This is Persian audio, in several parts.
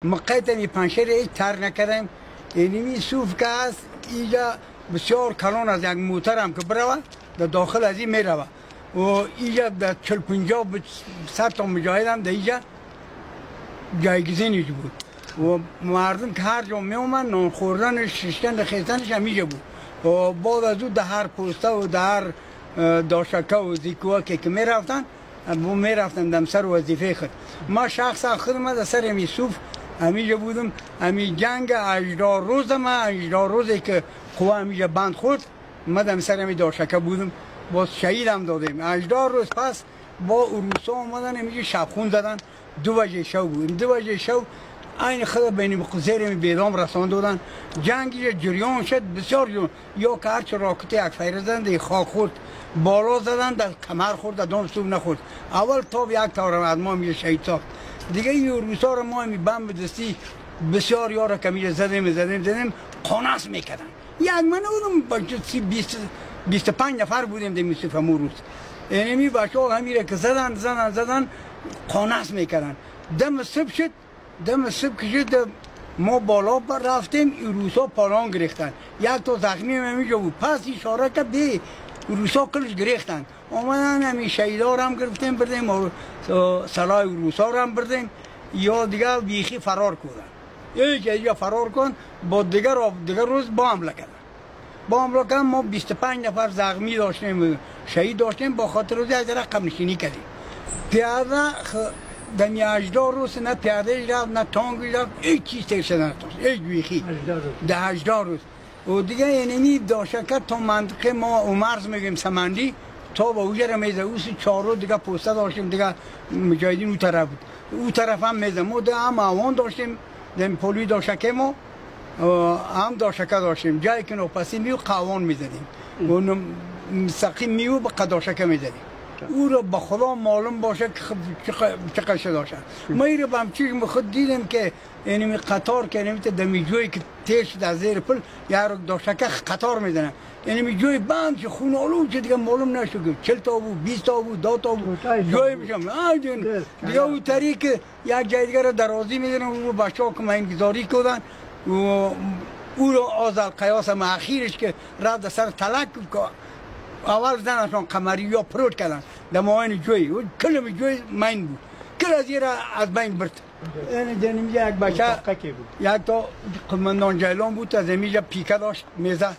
مقایت می پنشر هیچ تر نکردیم. اینمی صوف که هست اینجا بسیار کلان از یک موتر هم که بروه در داخل از این می روه و اینجا در 40-50 100 تا مجاهد هم در اینجا جایگزینش بود و مردم که هر جا می اومد نان خوردن ششکن خیستنش هم اینجا بود و بعد از او در هر پوسته و در هر داشکه و زیکوه که می رفتن می رفتن دم سر وظیفه خود. ما شخصا خودم در سر امی صوف همیجا بودم. امی جنگ 18 روز ما 18 روزی که قوه همیجا بند خورد ما دم سر امی داشکه بودم باز شهید هم دادیم. 18 روز پس با روسا آمدن همیجا شبخون زدن 2 وجه شو بود. 2 وجه شو این خود بین قزیر می بیدام رسان دادن. جنگی جریان شد بسیار جون یا که هرچه راکتی یک فیره زدن دی خاک خورد بالا زدن در کمر خورد در دان صوب نخورد. اول تا یک تاور از ما میشه شهید ساخت. دیگه این روسا رو ما می بم دستی بسیار یارا که میشه زدیم قانص میکردن. یک من بودم 25 نفر بودیم در میسوف همون روز. اینمی بچه ها همیره که زدن قانص میکردن. دم صبح شد دم صبح کشید ما بالا پر رفتیم روسا پالان گرفتن. یک تا زخمی همیجا بود پس اشاره که به روسا کلش گرفتن آمدن همی شهیدار هم گرفتیم بردیم و سلاح روسا هم بردیم یا دیگه بیخی فرار کردن. یا فرار کن با دیگر روز با حمله کردن. ما 25 نفر زخمی داشتیم شهید داشتیم با خاطر روزی از رقم نشینی کردیم. پیاده دمی 18 روز نه پیاده رفت نه تانگ رفت هیچ چیز ترسه نتونست هیچ بیخی ده 18 روز و دیگه اینمی داشکه تا منطقه ما عمرز میگیم سمندی تا با اوجه میزه اوسی 4 روز دیگه پوسته داشتیم دیگه مجاهدین او طرف بود او طرف هم میزه ما ده هم آوان داشتیم دم پولی داشکه ما هم داشکه داشتیم جایی که نوپسی میو قوان میزدیم و مستقیم میو با قداشکه میزدیم او را با خدا معلوم باشه که چه قشه داشت. ما این را به همچین خود دیدیم که اینمی قطار که اینمی دمی جوی که تیش در زیر پل یا داشته که قطار میدنه اینمی جوی بند که خون آلو چه دیگه معلوم نشد که 40 تا بود 20 تا بود 2 تا بود جوی بشم دیگه او طریق که یک جای دیگه را درازی میدنن او بچه ها که ما انگذاری کردن و او را آزال قیاس هم اخیرش که رفت سر تلک اول زنشان قمری یا پروت کردن در ماین جوی و کلم جوی مین بود کل از را از بین برد. این جنیم یک بچه یک تا قماندان جیلان بود از امیجا پیکه داشت میزه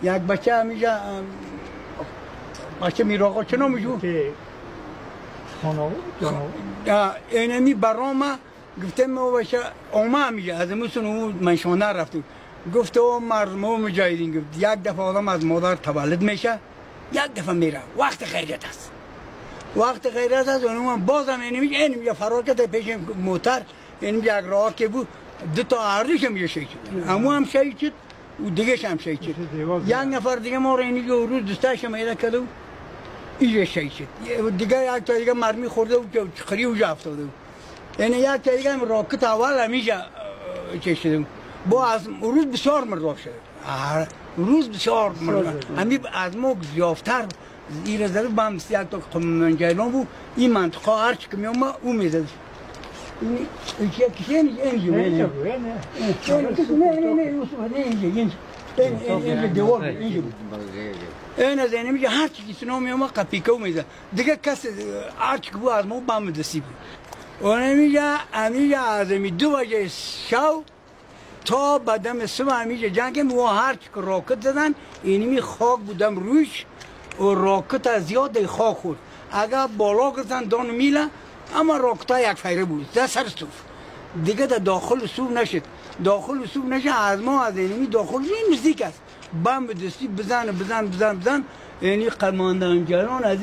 یک بچه امیجا بچه میراغا چه نامی جو؟ اینمی برام گفتم ما بچه اومه امیجا از امیسون اون منشانه رفت گفت او مردم او مجاهدین گفت یک دفعه آدم از مادر تولد میشه یک دفعه میره وقت خیرت است و اونم بازم اینم یه فرار کرده پیش موتر اینم یک راه که بود 2 تا اردش هم شهید شد همو هم شهید شد و دیگه هم شهید شد یک نفر دیگه ما رو اینی روز دستش هم ایده کرده و اینجا شهید شد دیگه یک تا دیگه مرمی خورده و که خری اوجا افتاده بود یعنی یک تا دیگه راکت اول همیجا چه شده با از روز بسیار مرداب شده روز بسیار مرداب همی از ما زیافتر این زده با هم یک تا قماندان جیلان بود این منطقه هرچی که می اومد او می زده این از اینه میگه هرچی که سنو می اومد قپیکه او می زده دیگه کسی هرچی که بود از ما با هم دستی بود و نمیگه از امی 2 وجه شو تا بدم صبح همیشه جنگ و هرچی که راکت زدن اینمی خاک بودم روش و راکت از زیاد خاک خورد اگر بالا گرفتن دان میله اما راکت ها یک فیره بود در سر صوف دیگه در داخل صوف نشد از ما از اینمی داخل این نزدیک است بم دستی بزن یعنی قماندان جیلان از